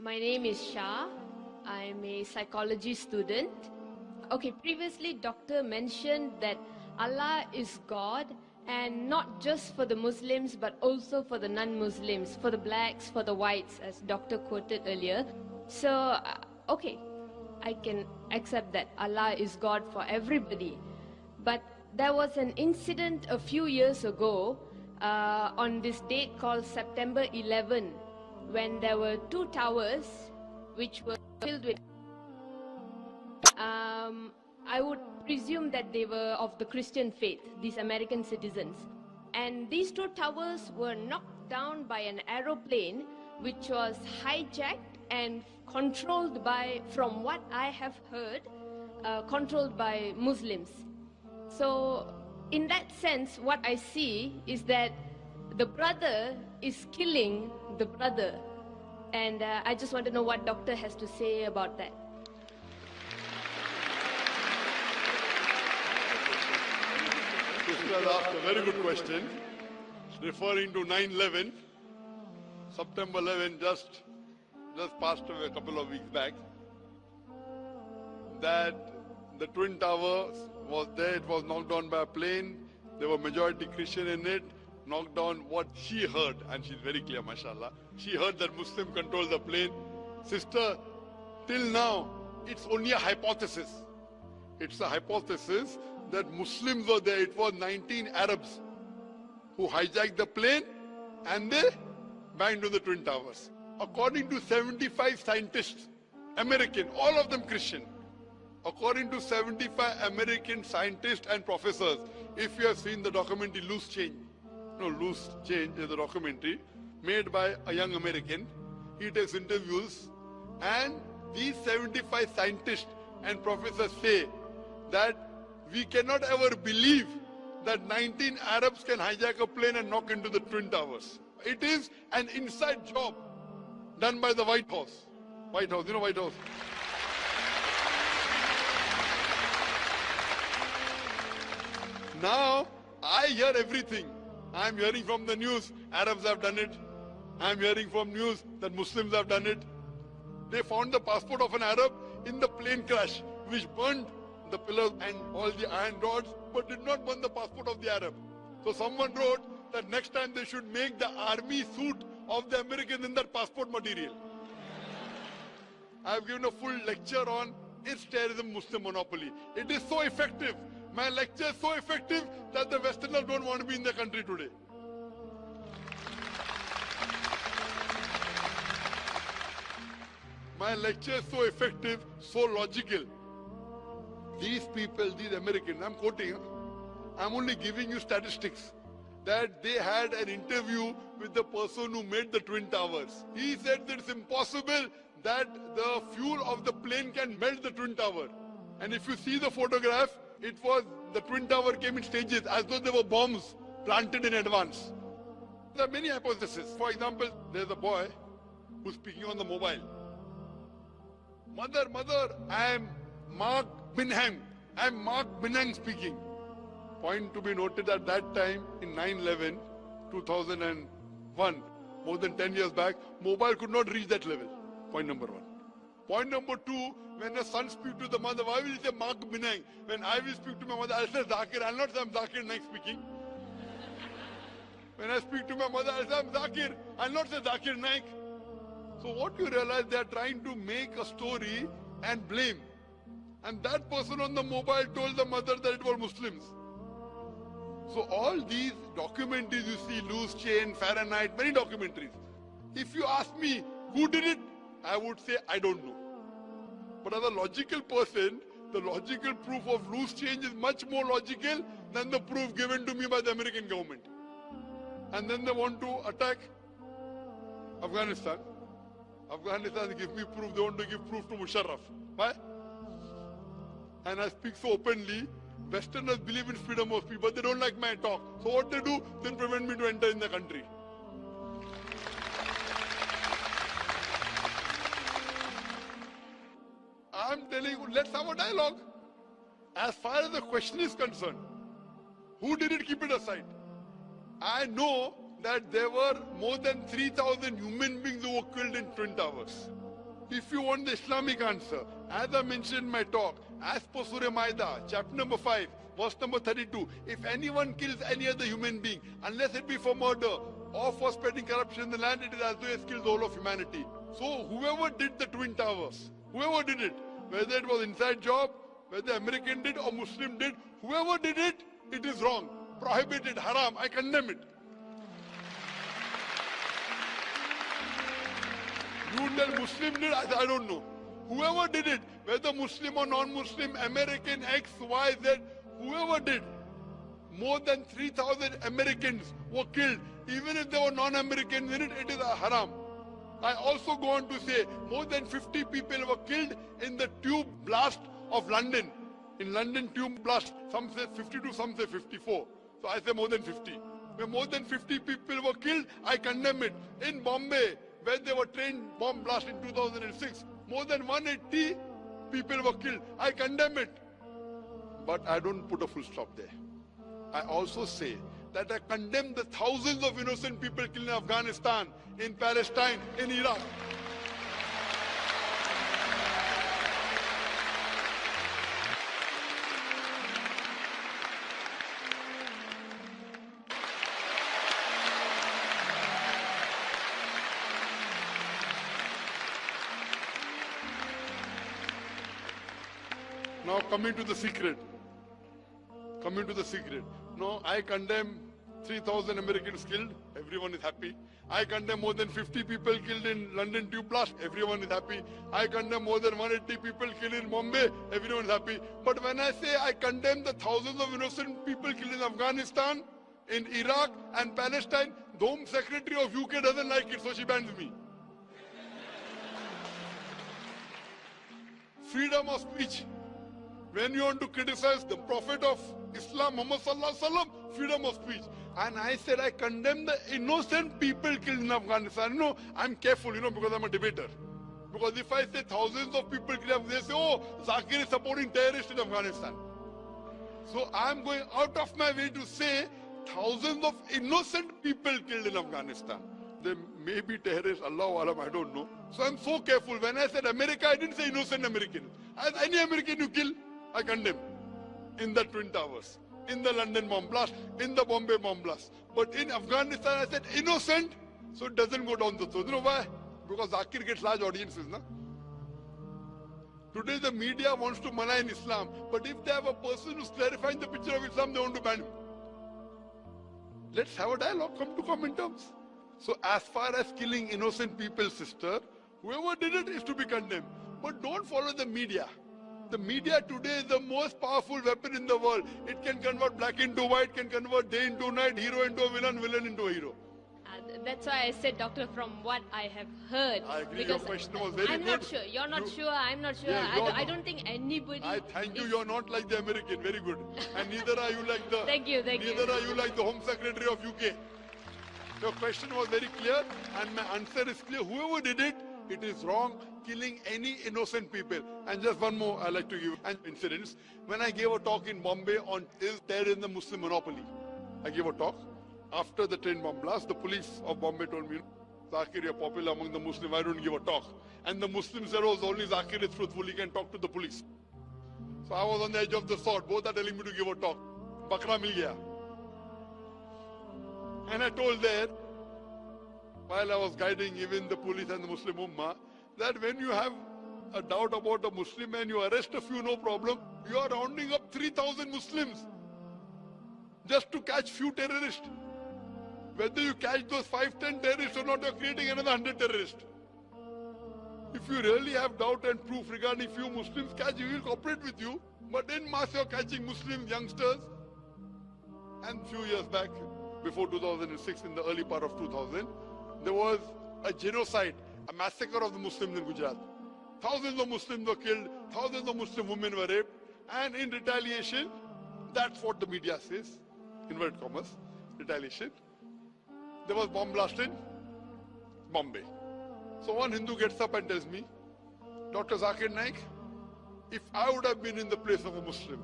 My name is Shah. I'm a psychology student. Okay, previously Doctor mentioned that Allah is God, and not just for the Muslims but also for the non-Muslims, for the blacks, for the whites, as Doctor quoted earlier. So, okay, I can accept that Allah is God for everybody. But there was an incident a few years ago on this date called September 11, when there were two towers which were filled with I would presume that they were of the Christian faith, these American citizens. And these two towers were knocked down by an aeroplane which was hijacked and controlled by, from what I have heard, controlled by Muslims. So in that sense, what I see is that the brother is killing the brother. And I just want to know what Doctor has to say about that. Sister asked a very good question, referring to 9/11, September 11, just passed away a couple of weeks back. That the Twin Towers was there, it was knocked down by a plane, there were majority Christian in it, knocked down what she heard, and she's very clear, mashallah. She heard that Muslim controlled the plane. Sister, till now, it's only a hypothesis. It's a hypothesis that Muslims were there. It was 19 Arabs who hijacked the plane and they banged on the Twin Towers. According to 75 scientists, American, all of them Christian, according to 75 American scientists and professors, if you have seen the documentary Loose Change is a documentary made by a young American. He takes interviews, and these 75 scientists and professors say that we cannot ever believe that 19 Arabs can hijack a plane and knock into the Twin Towers. It is an inside job done by the White House. White House, you know White House? Now, I hear everything. I'm hearing from the news, Arabs have done it. I'm hearing from news that Muslims have done it. They found the passport of an Arab in the plane crash, which burned the pillars and all the iron rods, but did not burn the passport of the Arab. So someone wrote that next time they should make the army suit of the Americans in that passport material. I've given a full lecture on is terrorism Muslim monopoly. It is so effective. My lecture is so effective that the Westerners don't want to be in the country today. My lecture is so effective, so logical. These people, these Americans, I'm quoting, I'm only giving you statistics, that they had an interview with the person who made the Twin Towers. He said that it's impossible that the fuel of the plane can melt the Twin Tower. And if you see the photograph, it was the Twin Tower came in stages as though there were bombs planted in advance. There are many hypotheses. For example, there's a boy who's speaking on the mobile. Mother, I am Mark Binham. I am Mark Binham speaking. Point to be noted at that time in 9/11, 2001, more than 10 years back, mobile could not reach that level. Point number one. Point number two, when a son speaks to the mother, why will he say Mark Binham? When I will speak to my mother, I'll say Zakir. I'll not say I'm Zakir Naik speaking. When I speak to my mother, I'll say I'm Zakir. I'll not say Zakir Naik. So what you realize, they are trying to make a story and blame. And that person on the mobile told the mother that it was Muslims. So all these documentaries you see, Loose Chain, Fahrenheit, many documentaries. If you ask me who did it, I would say I don't know. But as a logical person, the logical proof of Loose Change is much more logical than the proof given to me by the American government. And then they want to attack Afghanistan. Afghanistan give me proof, they want to give proof to Musharraf. Why? And I speak so openly. Westerners believe in freedom of speech, but they don't like my talk. So what they do, then prevent me to enter in the country. I'm telling you, let's have a dialogue. As far as the question is concerned, who did it, keep it aside. I know that there were more than 3,000 human beings who were killed in Twin Towers. If you want the Islamic answer, as I mentioned in my talk, as per Surah Maida, chapter number 5, verse number 32, if anyone kills any other human being, unless it be for murder or for spreading corruption in the land, it is as though he has killed the whole of humanity. So whoever did the Twin Towers, whoever did it, whether it was inside job, whether American did or Muslim did, whoever did it, it is wrong, prohibited, haram, I condemn it. You tell Muslim did, I don't know. Whoever did it, whether Muslim or non-Muslim, American, X, Y, Z, whoever did, more than 3,000 Americans were killed. Even if they were non-Americans in it, it is a haram. I also go on to say, more than 50 people were killed in the tube blast of London. In London tube blast, some say 52, some say 54. So I say more than 50. Where more than 50 people were killed, I condemn it. In Bombay, when they were train bomb blast in 2006, more than 180 people were killed. I condemn it. But I don't put a full stop there. I also say that I condemn the thousands of innocent people killed in Afghanistan, in Palestine, in Iraq. Now coming to the secret. No, I condemn 3,000 Americans killed, everyone is happy. I condemn more than 50 people killed in London tube blast, everyone is happy. I condemn more than 180 people killed in Bombay, everyone is happy. But when I say I condemn the thousands of innocent people killed in Afghanistan, in Iraq and Palestine, the Home Secretary of UK doesn't like it, so she bans me. Freedom of speech. When you want to criticize the Prophet of Islam, Muhammad Sallallahu Alaihi Wasallam, freedom of speech. And I said I condemn the innocent people killed in Afghanistan. No, I'm careful, because I'm a debater. Because if I say thousands of people killed, they say, oh, Zakir is supporting terrorists in Afghanistan. So I'm going out of my way to say thousands of innocent people killed in Afghanistan. They may be terrorists, Allahu Alam, I don't know. So I'm so careful. When I said America, I didn't say innocent Americans. As any American you kill, I condemn. In the Twin Towers, in the London bomb blast, in the Bombay bomb blast. But in Afghanistan, I said innocent, so it doesn't go down the throat. You know why? Because Zakir gets large audiences, na? Today the media wants to malign Islam, but if they have a person who's clarifying the picture of Islam, they want to ban him. Let's have a dialogue, come to common terms. So as far as killing innocent people, sister, whoever did it is to be condemned. But don't follow the media. The media today is the most powerful weapon in the world. It can convert black into white, can convert day into night, hero into a villain, villain into a hero. That's why I said, Doctor, from what I have heard. I agree, your question was very I'm good. not sure. You're not sure. I'm not sure. Yeah, I don't think anybody. I thank you. You're not like the American. Very good. And neither are you like the. Thank you. Neither are you like the Home Secretary of UK. Your question was very clear, and my answer is clear. Whoever did it, it is wrong. Killing any innocent people. And just one more I like to give an incident. When I gave a talk in Bombay on is terror in the Muslim monopoly, I gave a talk. After the train bomb blast, the police of Bombay told me, Zakir, you're popular among the Muslims, I don't give a talk. And the Muslims said, oh, only Zakir is truthful, he can talk to the police. So I was on the edge of the sword. Both are telling me to give a talk. Bakra mil gaya. And I told there, while I was guiding even the police and the Muslim Ummah, that when you have a doubt about a Muslim and you arrest a few, no problem, you are rounding up 3,000 Muslims just to catch few terrorists. Whether you catch those 5-10 terrorists or not, you are creating another 100 terrorists. If you really have doubt and proof regarding few Muslims catch, we will cooperate with you. But in mass you are catching Muslim youngsters. And few years back, before 2006, in the early part of 2000, there was a genocide, a massacre of the Muslims in Gujarat. Thousands of Muslims were killed, thousands of Muslim women were raped, and in retaliation, that's what the media says, inverted commas, retaliation, there was bomb blast in Bombay. So one Hindu gets up and tells me, Dr. Zakir Naik, if I would have been in the place of a Muslim,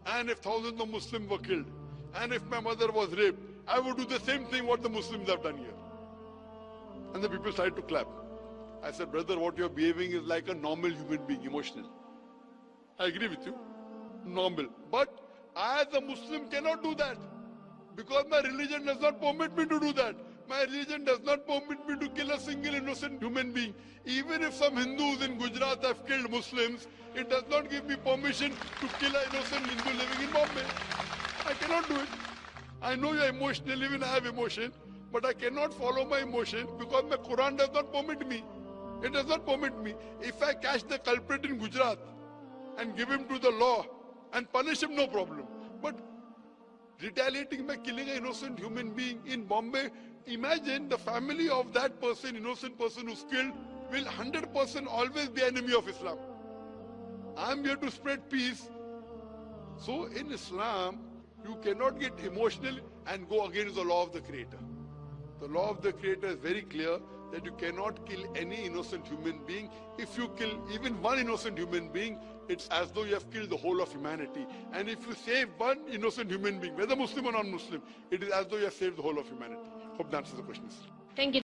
and if thousands of Muslims were killed, and if my mother was raped, I would do the same thing what the Muslims have done here. And the people started to clap. I said, brother, what you're behaving is like a normal human being, emotional. I agree with you. Normal. But I as a Muslim cannot do that. Because my religion does not permit me to do that. My religion does not permit me to kill a single innocent human being. Even if some Hindus in Gujarat have killed Muslims, it does not give me permission to kill an innocent Hindu living in Bombay. I cannot do it. I know you're emotional, even I have emotion, but I cannot follow my emotion because my Quran does not permit me. It does not permit me. If I catch the culprit in Gujarat and give him to the law and punish him, no problem. But retaliating by killing an innocent human being in Bombay, imagine the family of that person, innocent person who's killed, will 100% always be enemy of Islam. I'm here to spread peace. So in Islam, you cannot get emotional and go against the law of the Creator. The law of the Creator is very clear that you cannot kill any innocent human being. If you kill even one innocent human being, it's as though you have killed the whole of humanity. And if you save one innocent human being, whether Muslim or non-Muslim, it is as though you have saved the whole of humanity. Hope that answers the question. Thank you.